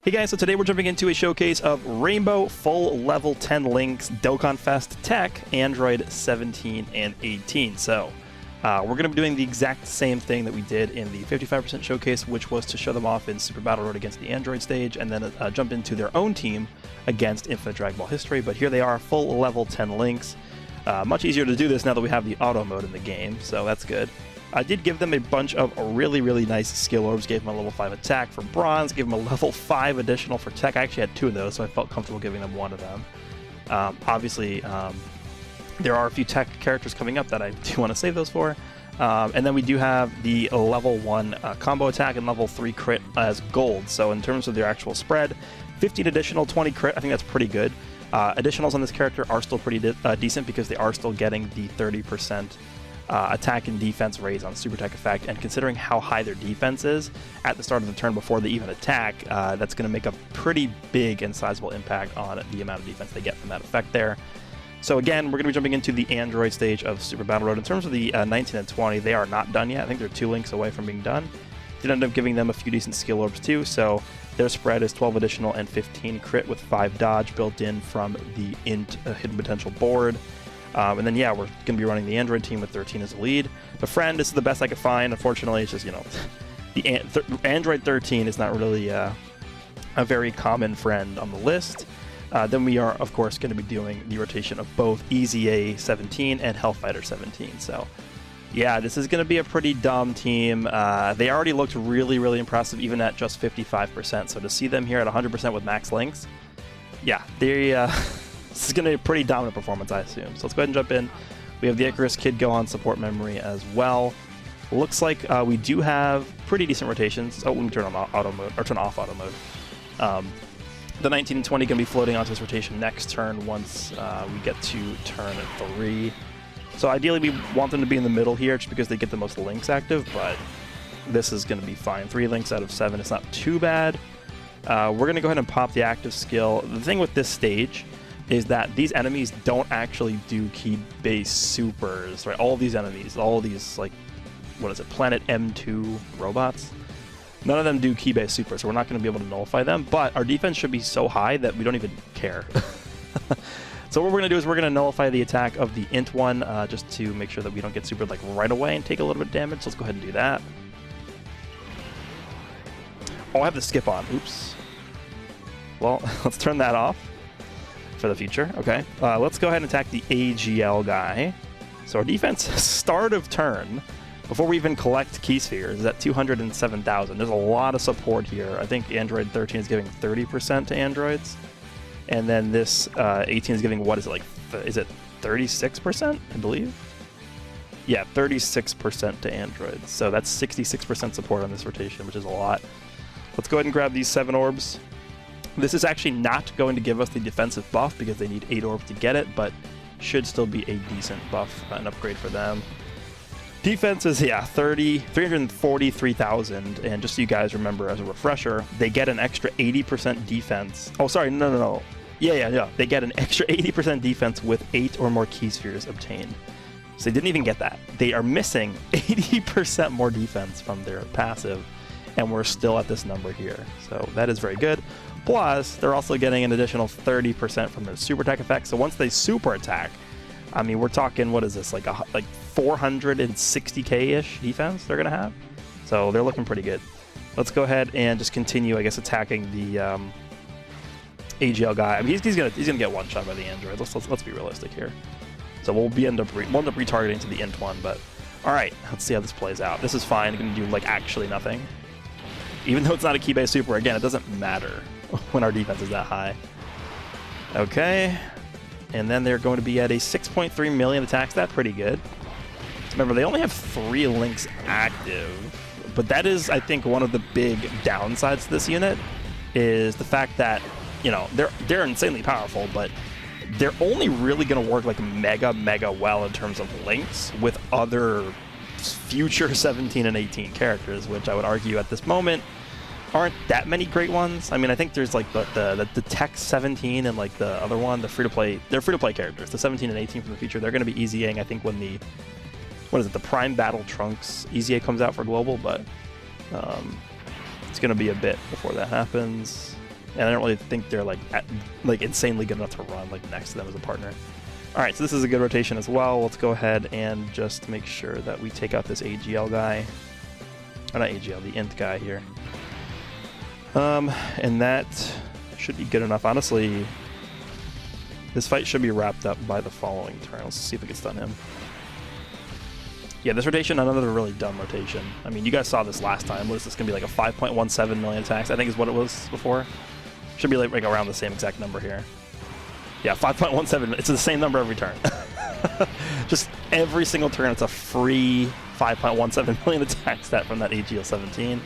Hey guys, so today we're jumping into a showcase of Rainbow Full Level 10 Links Dokkanfest TEQ Android 17 and 18. So we're going to be doing the exact same thing that we did in the 55% showcase, which was to show them off in Super Battle Road against the Android stage, and then jump into their own team against Infinite Dragon Ball History. But here they are, full level 10 links. Much easier to do this now that we have the auto mode in the game, so that's good. I did give them a bunch of really nice skill orbs, gave them a level 5 attack for bronze, gave them a level 5 additional for tech. I actually had 2 of those, so I felt comfortable giving them 1 of them. Obviously, there are a few tech characters coming up that I do want to save those for. And then we do have the level 1 combo attack and level 3 crit as gold. So in terms of their actual spread, 15 additional, 20 crit, I think that's pretty good. Additionals on this character are still pretty decent because they are still getting the 30% attack and defense raise on super tech effect, and considering how high their defense is at the start of the turn before they even attack, that's going to make a pretty big and sizable impact on the amount of defense they get from that effect there. So again, we're going to be jumping into the Android stage of Super Battle Road. In terms of the 19 and 20, they are not done yet. I think they're 2 links away from being done. Did end up giving them a few decent skill orbs too, so their spread is 12 additional and 15 crit with 5 dodge built in from the int hidden potential board. And then, yeah, we're going to be running the Android team with 13 as a lead. The friend, this is the best I could find. Unfortunately, it's just, you know, the Android 13 is not really a very common friend on the list. Then we are, of course, going to be doing the rotation of both EZA 17 and Hellfighter 17. So, yeah, this is going to be a pretty dumb team. They already looked really impressive, even at just 55%. So to see them here at 100% with max links, yeah, they... This is going to be a pretty dominant performance, I assume. So let's go ahead and jump in. We have the Icarus Kid go on support memory as well. Looks like we do have pretty decent rotations. Oh, let me turn on auto mode, or turn off auto mode. The 19 and 20 going to be floating onto this rotation next turn once we get to turn 3. So ideally we want them to be in the middle here just because they get the most links active, but this is going to be fine. 3 links out of 7, it's not too bad. We're going to go ahead and pop the active skill. The thing with this stage is that these enemies don't actually do key-based supers, right? All of these enemies, all of these, like, what is it, Planet M2 robots, none of them do key-based supers, so we're not going to be able to nullify them, but our defense should be so high that we don't even care. So what we're going to do is we're going to nullify the attack of the int one, just to make sure that we don't get supered, like, right away and take a little bit of damage. So let's go ahead and do that. Oh, I have the skip on. Oops. Well, let's turn that off for the future. Okay, let's go ahead and attack the AGL guy. So our defense start of turn, before we even collect key spheres, is at 207,000. There's a lot of support here. I think Android 13 is giving 30% to androids, and then this 18 is giving, what is it, like, is it 36%, I believe? Yeah, 36% to androids. So that's 66% support on this rotation, which is a lot. Let's go ahead and grab these 7 orbs. This is actually not going to give us the defensive buff because they need 8 orbs to get it, but should still be a decent buff, an upgrade for them. Defense is, yeah, 343,000, and just so you guys remember as a refresher, they get an extra 80% defense. Oh, sorry, no. Yeah. They get an extra 80% defense with 8 or more key spheres obtained. So they didn't even get that. They are missing 80% more defense from their passive, and we're still at this number here. So that is very good. Plus, they're also getting an additional 30% from their super attack effect. So once they super attack, I mean, we're talking, what is this, like 460k-ish defense they're going to have? So they're looking pretty good. Let's go ahead and just continue, I guess, attacking the AGL guy. I mean, he's gonna get one shot by the android. Let's be realistic here. So we'll end up retargeting to the int one, but all right, let's see how this plays out. This is fine. Going to do, like, actually nothing. Even though it's not a key-based super, again, it doesn't matter when our defense is that high. Okay, and then they're going to be at a 6.3 million attack stat, pretty good. Remember, they only have 3 links active, but that is, I think, one of the big downsides to this unit, is the fact that, you know, they're insanely powerful, but they're only really going to work, like, mega well in terms of links with other future 17 and 18 characters, which I would argue at this moment aren't that many great ones. I mean, I think there's, like, the TEQ 17 and, like, the other one, they're free-to-play characters. The 17 and 18 from the future, they're going to be EZAing, I think, when the, what is it, the Prime Battle Trunks EZA comes out for global, but it's going to be a bit before that happens. And I don't really think they're like insanely good enough to run like next to them as a partner. All right, so this is a good rotation as well. Let's go ahead and just make sure that we take out this AGL guy. Or not AGL, the Int guy here. And that should be good enough. Honestly, this fight should be wrapped up by the following turn. Let's see if we can stun him. Yeah, this rotation, another really dumb rotation. I mean, you guys saw this last time. What is this going to be, like a 5.17 million attacks? I think is what it was before. Should be like around the same exact number here. Yeah, 5.17. It's the same number every turn. Just every single turn, it's a free 5.17 million attack stat from that AGL 17.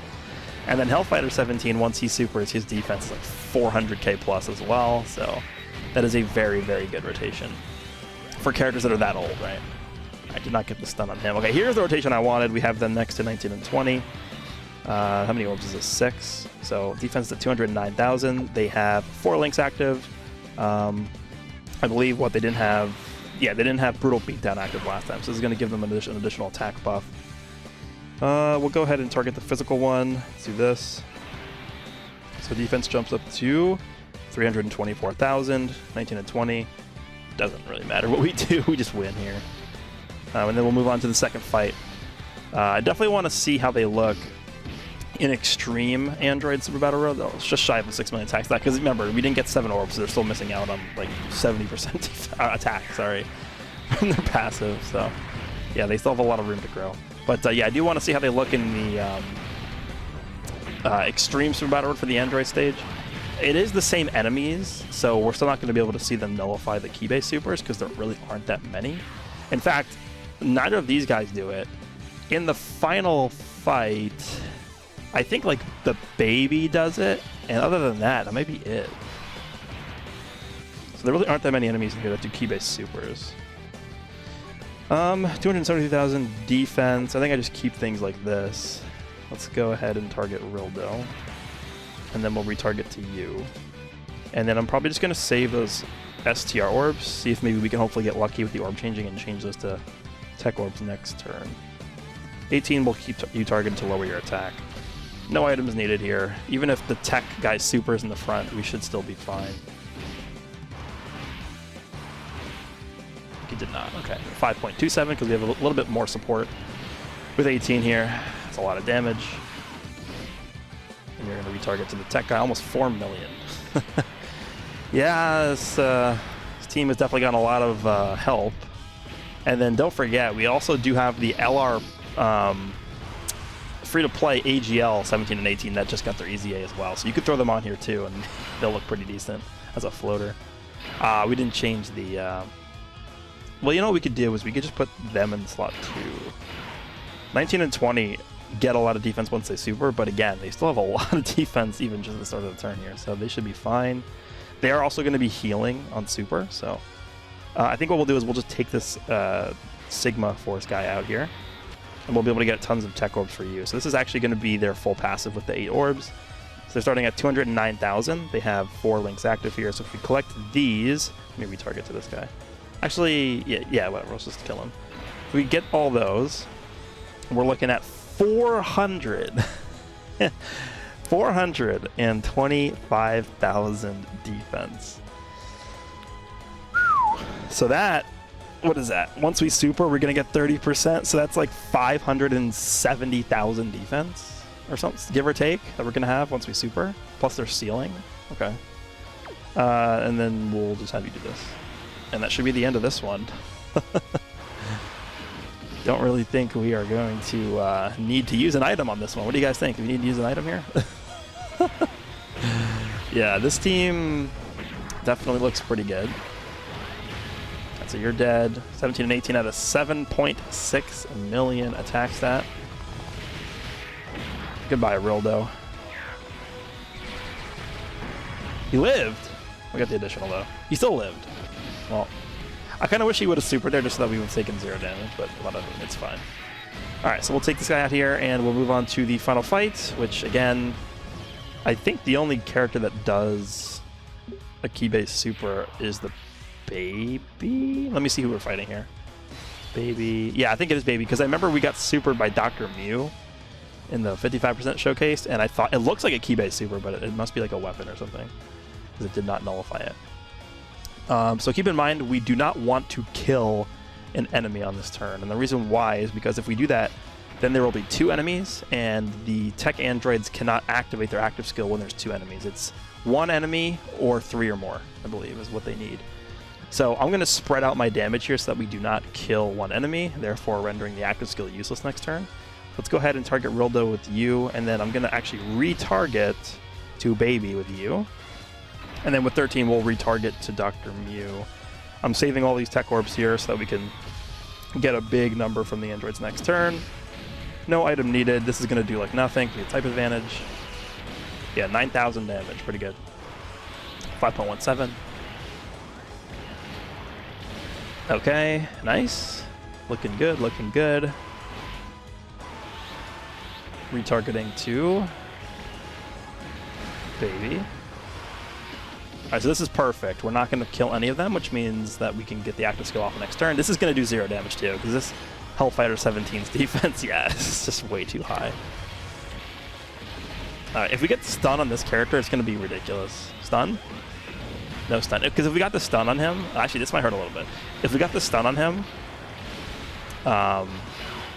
And then Hellfighter 17, once he supers, his defense is like 400k plus as well. So that is a very, very good rotation for characters that are that old, right? I did not get the stun on him. Okay, here's the rotation I wanted. We have them next to 19 and 20. How many orbs is this? 6. So defense at 209,000. They have 4 links active. I believe what they didn't have, yeah, they didn't have Brutal Beatdown active last time, so this is going to give them an additional attack buff. We'll go ahead and target the physical one. Let's do this. So defense jumps up to 324,000, 19 and 20. Doesn't really matter what we do, we just win here. And then we'll move on to the second fight. I definitely want to see how they look in Extreme Android Super Battle Road. It's just shy of a 6 million attack stat, because remember, we didn't get 7 orbs, so they're still missing out on like 70% attack, sorry, from their passive. So yeah, they still have a lot of room to grow. But yeah, I do want to see how they look in the Extreme Super Battle Road for the Android stage. It is the same enemies, so we're still not going to be able to see them nullify the key-based supers, because there really aren't that many. In fact, neither of these guys do it. In the final fight, I think like the baby does it, and other than that, that may be it. So there really aren't that many enemies in here that do key-based supers. 272,000 defense. I think I just keep things like this. Let's go ahead and target Rildo, and then we'll retarget to you. And then I'm probably just going to save those STR orbs, see if maybe we can hopefully get lucky with the orb changing and change those to tech orbs next turn. 18 will keep you targeted to lower your attack. No items needed here. Even if the tech guy supers in the front, we should still be fine. He did not. Okay, 5.27 because we have a little bit more support with 18 here. That's a lot of damage. And you're going to retarget to the tech guy, almost 4 million. Yeah, this team has definitely gotten a lot of help. And then don't forget, we also do have the LR free-to-play AGL 17 and 18 that just got their EZA as well. So you could throw them on here too, and they'll look pretty decent as a floater. We didn't change the... well, you know what we could do is we could just put them in slot 2. 19 and 20 get a lot of defense once they super, but again, they still have a lot of defense even just at the start of the turn here, so they should be fine. They are also going to be healing on super, so I think what we'll do is we'll just take this Sigma Force guy out here, and we'll be able to get tons of tech orbs for you. So this is actually going to be their full passive with the 8 orbs. So they're starting at 209,000. They have 4 links active here, so if we collect these, let me retarget to this guy. Actually, yeah, whatever, let's just kill him. If we get all those, we're looking at 400. 425,000 defense. So that, what is that? Once we super, we're going to get 30%. So that's like 570,000 defense or something, give or take, that we're going to have once we super. Plus their ceiling. Okay. And then we'll just have you do this. And that should be the end of this one. Don't really think we are going to need to use an item on this one. What do you guys think? Do we need to use an item here? Yeah, this team definitely looks pretty good. So you're dead. 17 and 18 out of 7.6 million attack stat. Goodbye, Rildo. He lived. We got the additional though. He still lived. Well, I kind of wish he would have supered there just so that we would have taken 0 damage, but whatever, it's fine. Alright, so we'll take this guy out here and we'll move on to the final fight, which again, I think the only character that does a key-based super is the baby? Let me see who we're fighting here. Baby. Yeah, I think it is baby, because I remember we got supered by Dr. Mew. in the 55% showcase, and I thought it looks like a key-based super, but it must be like a weapon or something, because it did not nullify it. So keep in mind, we do not want to kill an enemy on this turn, and the reason why is because if we do that, then there will be 2 enemies, and the tech androids cannot activate their active skill when there's 2 enemies. It's 1 enemy or 3 or more, I believe, is what they need. So I'm going to spread out my damage here so that we do not kill 1 enemy, therefore rendering the active skill useless next turn. Let's go ahead and target Rildo with you, and then I'm going to actually retarget to Baby with you. And then with 13, we'll retarget to Dr. Mew. I'm saving all these tech orbs here so that we can get a big number from the androids next turn. No item needed. This is going to do like nothing. We get type advantage. Yeah, 9,000 damage. Pretty good. 5.17. Okay, nice. Looking good, looking good. Retargeting to Baby. Alright, so this is perfect. We're not going to kill any of them, which means that we can get the active skill off next turn. This is going to do 0 damage too, because this Hellfighter 17's defense, yeah, it's just way too high. Alright, if we get stun on this character, it's going to be ridiculous. Stun? No stun. Because if we got the stun on him, actually this might hurt a little bit. If we got the stun on him,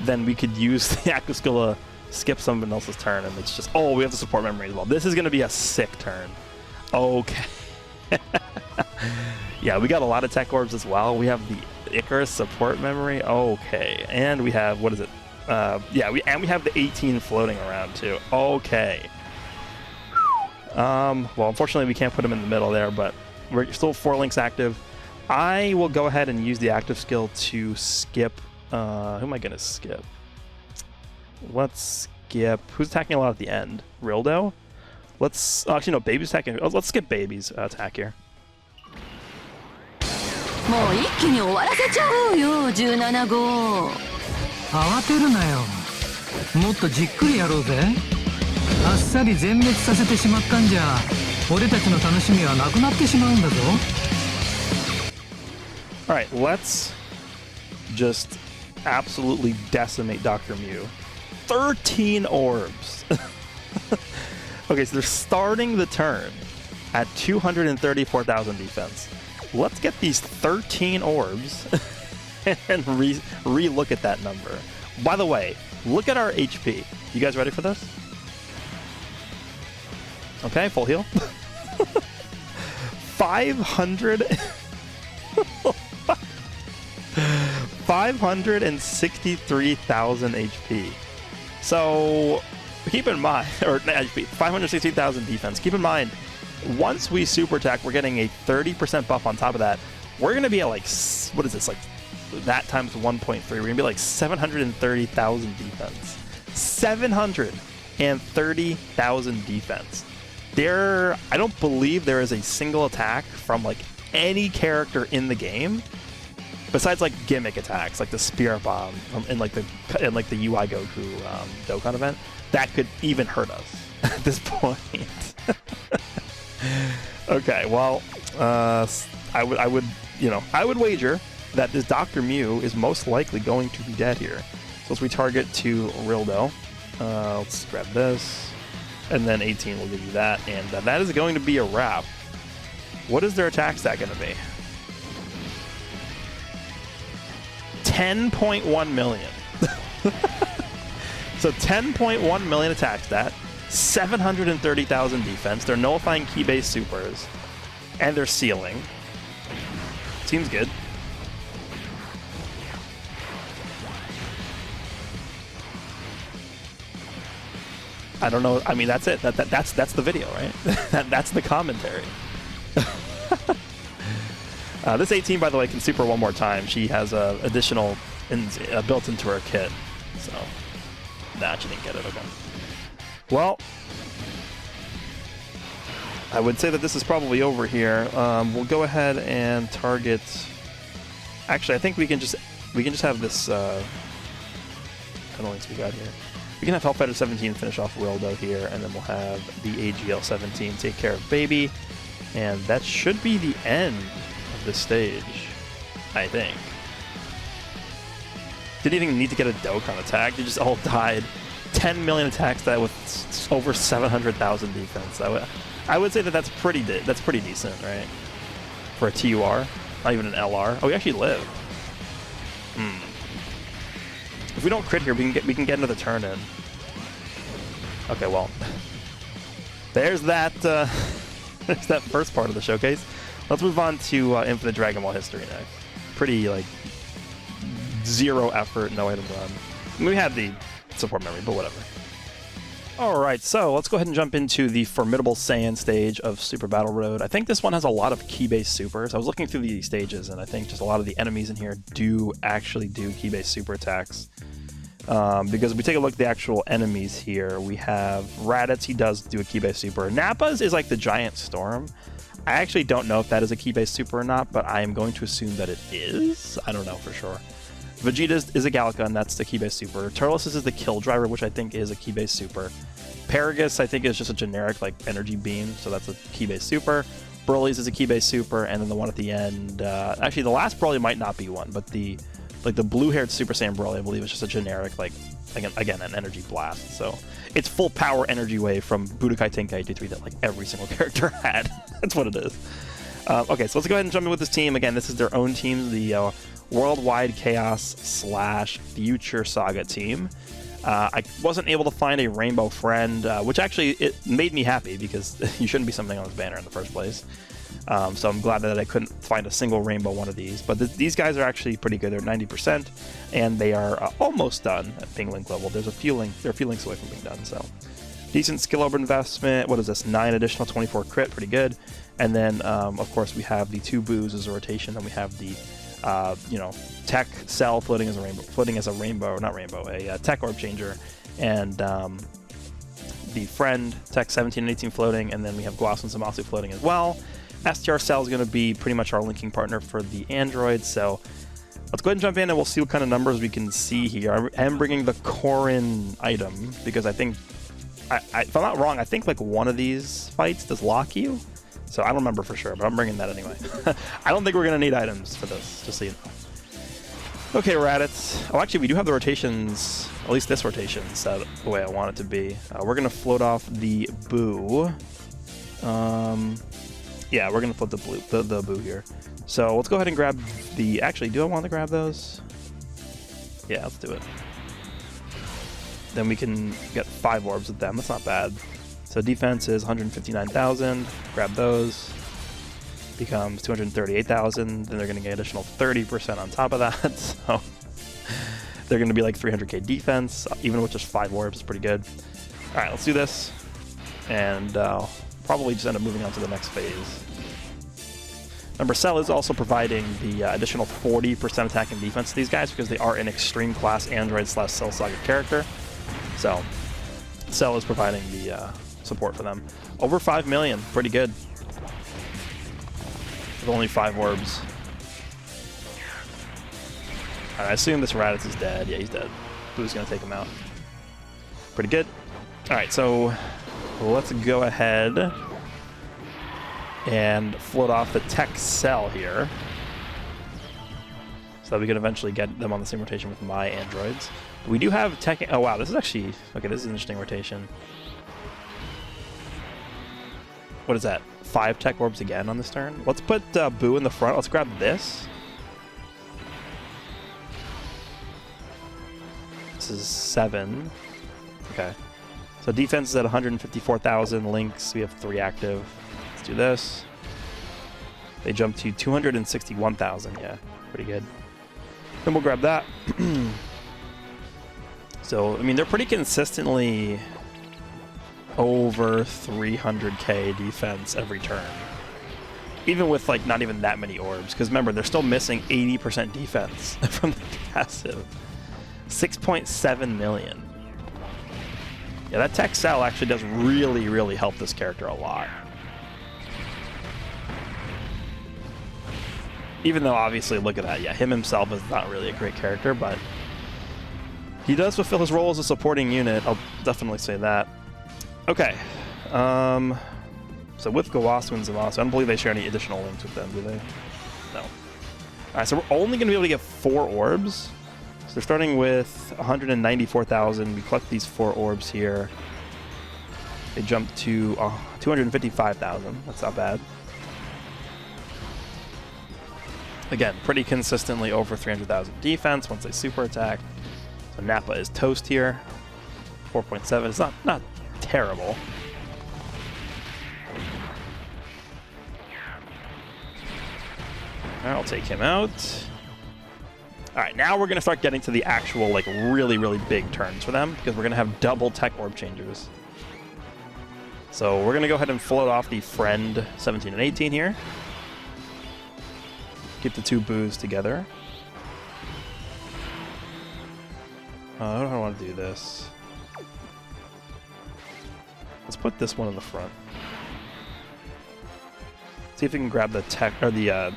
then we could use the active skill to skip someone else's turn, and it's just, oh, we have the support memory as well. This is going to be a sick turn. Okay. Yeah, we got a lot of tech orbs as well. We have the Icarus support memory. Okay. And we have, what is it? Yeah, we have the 18 floating around too. Okay. Well, unfortunately we can't put him in the middle there, but we're still 4 links active. I will go ahead and use the active skill to skip. Who am I going to skip? Let's skip. Who's attacking a lot at the end? Rildo? Let's actually no, Baby's attacking. Let's skip Baby's attack here. もう一気に終わらせちゃおうよ17号慌てるなよもっとじっくりやろうぜあっさり全滅させてしまったんじゃ俺たちの楽しみはなくなってしまうんだぞ Alright, let's just absolutely decimate Dr. Mew. 13 orbs! Okay, so they're starting the turn at 234,000 defense. Let's get these 13 orbs and re-look at that number. By the way, look at our HP. You guys ready for this? Okay, full heal. 563,000 HP. So keep in mind, or HP, 560,000 defense. Keep in mind, once we super attack, we're getting a 30% buff on top of that. We're going to be at like, what is this, like that times 1.3. We're going to be like 730,000 defense. 730,000 defense. I don't believe there is a single attack from like any character in the game, besides like gimmick attacks, like the Spirit Bomb in like the UI Goku Dokkan event, that could even hurt us at this point. Okay, well, I would wager that this Dr. Mew is most likely going to be dead here. So let's retarget to Rildo. Let's grab this, and then 18 will give you that, and that is going to be a wrap. What is their attack stat going to be? 10.1 million. So 10.1 million attack stat. 730,000 defense. They're nullifying key-based supers, and they're sealing. Seems good. I don't know. I mean, that's it. That's the video, right? That's the commentary. This 18, by the way, can super one more time. She has additional built into her kit. So, nah, she didn't get it. Okay. Well, I would say that this is probably over here. We'll go ahead and target. Actually, I think we can just have this. What kind of links we got here? We can have Hellfighter 17 finish off Rildo here, and then we'll have the AGL 17 take care of Baby, and that should be the end of this stage, I think. Didn't even need to get a Dokkan attack. They just all died 10 million attack stat with over 700,000 defense. I would say that that's pretty decent, right? For a TUR, not even an LR. Oh, we actually live. If we don't crit here, we can get another turn in. Okay, well, there's that. There's that first part of the showcase. Let's move on to Infinite Dragon Ball history next. Pretty like 0 effort, no item run. We had the support memory, but whatever. Alright, so let's go ahead and jump into the Formidable Saiyan stage of Super Battle Road. I think this one has a lot of key-based supers. I was looking through the stages, and I think just a lot of the enemies in here do actually do key-based super attacks. Because if we take a look at the actual enemies here, we have Raditz, he does do a key-based super. Nappa's is like the Giant Storm. I actually don't know if that is a key-based super or not, but I am going to assume that it is. I don't know for sure. Vegeta is a Gallica, and that's the key-based super. Turles is the Kill Driver, which I think is a key-based super. Paragus, I think, is just a generic like energy beam, so that's a key-based super. Broly's is a key-based super, and then the one at the end, actually the last Broly might not be one, but the blue-haired Super Saiyan Broly, I believe, is just a generic like again an energy blast. So it's full power energy wave from Budokai Tenkaichi 83 that like every single character had. That's what it is. Okay, so let's go ahead and jump in with this team. Again, this is their own team, the Worldwide Chaos / Future Saga team. I wasn't able to find a rainbow friend, which actually it made me happy because you shouldn't be something on this banner in the first place. So I'm glad that I couldn't find a single rainbow one of these. But these guys are actually pretty good. They're 90%, and they are almost done at Ping Link level. They're a few links away from being done. So decent skill over investment. What is this? 9 additional 24 crit, pretty good. And then of course we have the 2 boos as a rotation. Then we have the TEQ Cell floating as a rainbow, a TEQ Orb Changer, and the friend TEQ 17 and 18 floating, and then we have Guasu and Zamasu floating as well. STR Cell is going to be pretty much our linking partner for the androids, so let's go ahead and jump in and we'll see what kind of numbers we can see here. I am bringing the Korin item because I think, if I'm not wrong, I think like one of these fights does lock you. So I don't remember for sure, but I'm bringing that anyway. I don't think we're going to need items for this, just so you know. Okay, Raditz. Oh, actually, we do have the rotations, at least this rotation, set the way I want it to be. We're going to float off the Boo. Yeah, we're going to float the Boo here. So let's go ahead and grab the... Actually, do I want to grab those? Yeah, let's do it. Then we can get 5 orbs with them. That's not bad. So defense is 159,000. Grab those. Becomes 238,000. Then they're going to get additional 30% on top of that. So they're going to be like 300k defense, even with just 5 orbs. Is pretty good. All right, let's do this, and probably just end up moving on to the next phase. Remember, Cell is also providing the additional 40% attack and defense to these guys because they are an extreme class android / Cell Saga character. So Cell is providing the support for them. Over 5 million, pretty good. With only 5 orbs. Alright, I assume this Raditz is dead. Yeah, he's dead. Boo's gonna take him out. Pretty good. Alright, so let's go ahead and float off the TEQ Cell here, so that we can eventually get them on the same rotation with my androids. We do have TEQ... Oh wow, this is actually... Okay, this is an interesting rotation. What is that? 5 TEQ Orbs again on this turn? Let's put Boo in the front. Let's grab this. This is 7. Okay. So defense is at 154,000. Links, we have 3 active. Let's do this. They jump to 261,000. Yeah, pretty good. Then we'll grab that. So, I mean, they're pretty consistently over 300k defense every turn. Even with, like, not even that many orbs. Because remember, they're still missing 80% defense from the passive. 6.7 million. Yeah, that TEQ Cell actually does really, really help this character a lot. Even though, obviously, look at that. Yeah, him himself is not really a great character, but he does fulfill his role as a supporting unit. I'll definitely say that. Okay. So with Guasu and Zamasu, I don't believe they share any additional links with them, do they? No. Alright, so we're only going to be able to get 4 orbs. So they're starting with 194,000. We collect these 4 orbs here. They jump to 255,000. That's not bad. Again, pretty consistently over 300,000 defense once they super attack. So Nappa is toast here. 4.7. It's not terrible. Alright, I'll take him out. Alright, now we're going to start getting to the actual, like, really, really big turns for them, because we're going to have double tech orb changers. So we're going to go ahead and float off the friend 17 and 18 here. Keep the 2 boos together. I don't want to do this. Let's put this one in the front. See if we can grab the tech, or the,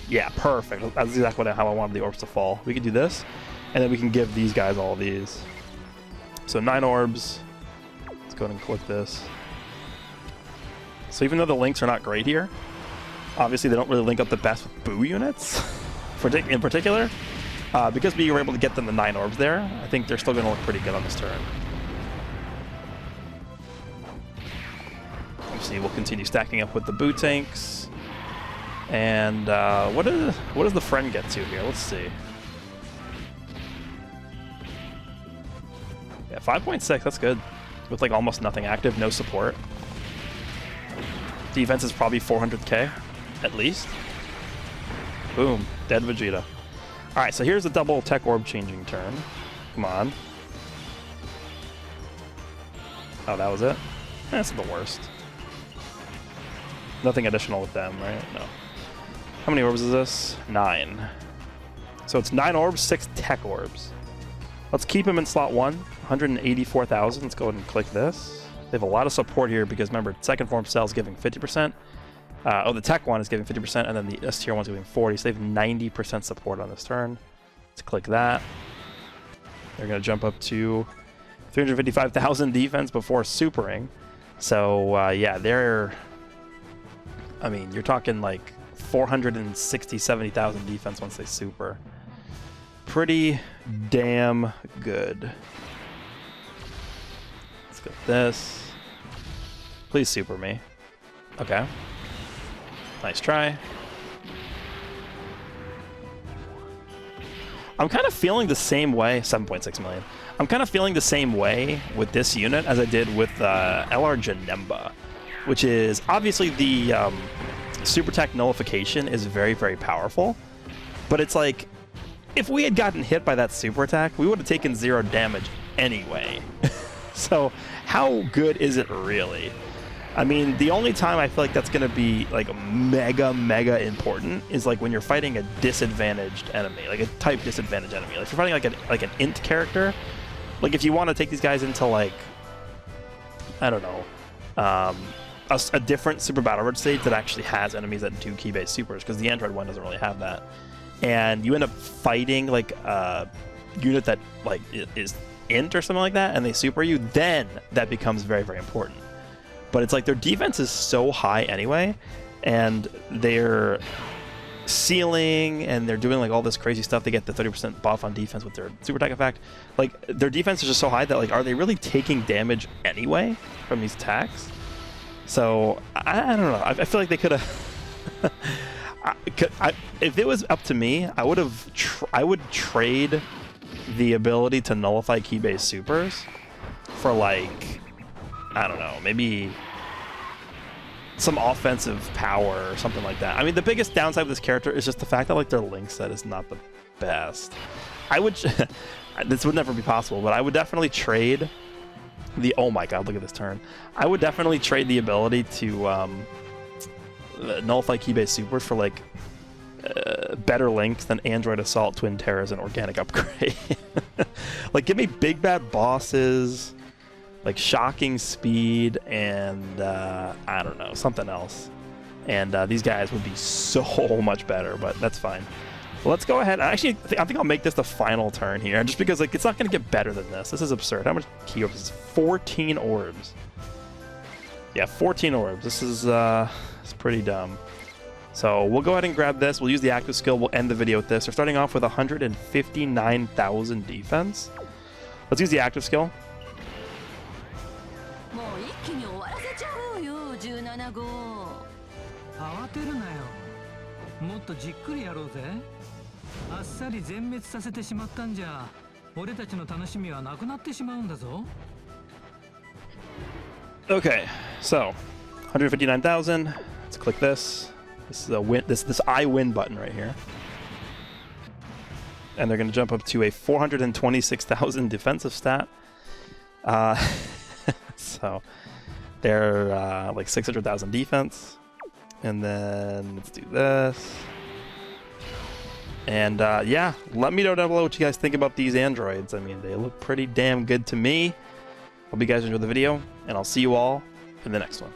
yeah, perfect. That's exactly how I wanted the orbs to fall. We can do this, and then we can give these guys all of these. So 9 orbs. Let's go ahead and click this. So even though the links are not great here, obviously they don't really link up the best with boo units, in particular. Because we were able to get them the 9 orbs there, I think they're still going to look pretty good on this turn. Obviously, we'll continue stacking up with the boo tanks. And what does the friend get to here? Let's see. Yeah, 5.6, that's good. With like almost nothing active, no support. Defense is probably 400k, at least. Boom, dead Vegeta. Alright, so here's a double tech orb changing turn. Come on. Oh, that was it? That's the worst. Nothing additional with them, right? No. How many orbs is this? 9. So it's 9 orbs, 6 tech orbs. Let's keep him in slot 1. 184,000. Let's go ahead and click this. They have a lot of support here because, remember, second form cell is giving 50%. The tech one is giving 50%, and then the S tier one's giving 40%. So they have 90% support on this turn. Let's click that. They're going to jump up to 355,000 defense before supering. So, yeah, they're... I mean, you're talking like 460,000-70,000 defense once they super. Pretty damn good. Let's get this. Please super me. Okay. Nice try. I'm kind of feeling the same way. 7.6 million. I'm kind of feeling the same way with this unit as I did with LR Janemba, which is obviously the super tech nullification is very, very powerful. But it's like, if we had gotten hit by that super attack, we would have taken 0 damage anyway. So how good is it really? I mean, the only time I feel like that's going to be like mega important is like when you're fighting a disadvantaged enemy, like a type disadvantaged enemy. Like if you're fighting like an int character, like if you want to take these guys into like, I don't know, a different super battle road stage that actually has enemies that do key-based supers, because the Android one doesn't really have that. And you end up fighting like a unit that like is int or something like that, and they super you, then that becomes very, very important. But it's like their defense is so high anyway, and they're sealing, and they're doing like all this crazy stuff. They get the 30% buff on defense with their super attack effect. Like their defense is just so high that like, are they really taking damage anyway from these attacks? So I don't know. I feel like they could have. If it was up to me, I would trade the ability to nullify key-based supers for like, I don't know, maybe some offensive power or something like that. I mean, the biggest downside of this character is just the fact that like their link set is not the best. I would, this would never be possible, but I would definitely trade the, oh my god, look at this turn. I would definitely trade the ability to nullify key-based supers for like better links than Android Assault, Twin Terrors, and Organic Upgrade. Like, give me big bad bosses, like shocking speed, and I don't know, something else. And these guys would be so much better, but that's fine. Well, let's go ahead. Actually, I think I'll make this the final turn here, just because like it's not going to get better than this. This is absurd. How much key orbs is 14 orbs? Yeah, 14 orbs. This is it's pretty dumb. So we'll go ahead and grab this. We'll use the active skill. We'll end the video with this. We're starting off with 159,000 defense. Let's use the active skill. もう一気に終わらせちゃおうよ17号慌てるなよもっとじっくりやろうぜあっさり全滅させてしまったんじゃ俺たちの楽しみはなくなってしまうんだぞ Okay, so 159,000. Let's click this. This is a win. This I win button right here, and they're going to jump up to a 426,000 defensive stat. So they're like 600,000 defense, and then let's do this. And yeah, let me know down below what you guys think about these androids. I mean, they look pretty damn good to me. Hope you guys enjoyed the video, and I'll see you all in the next one.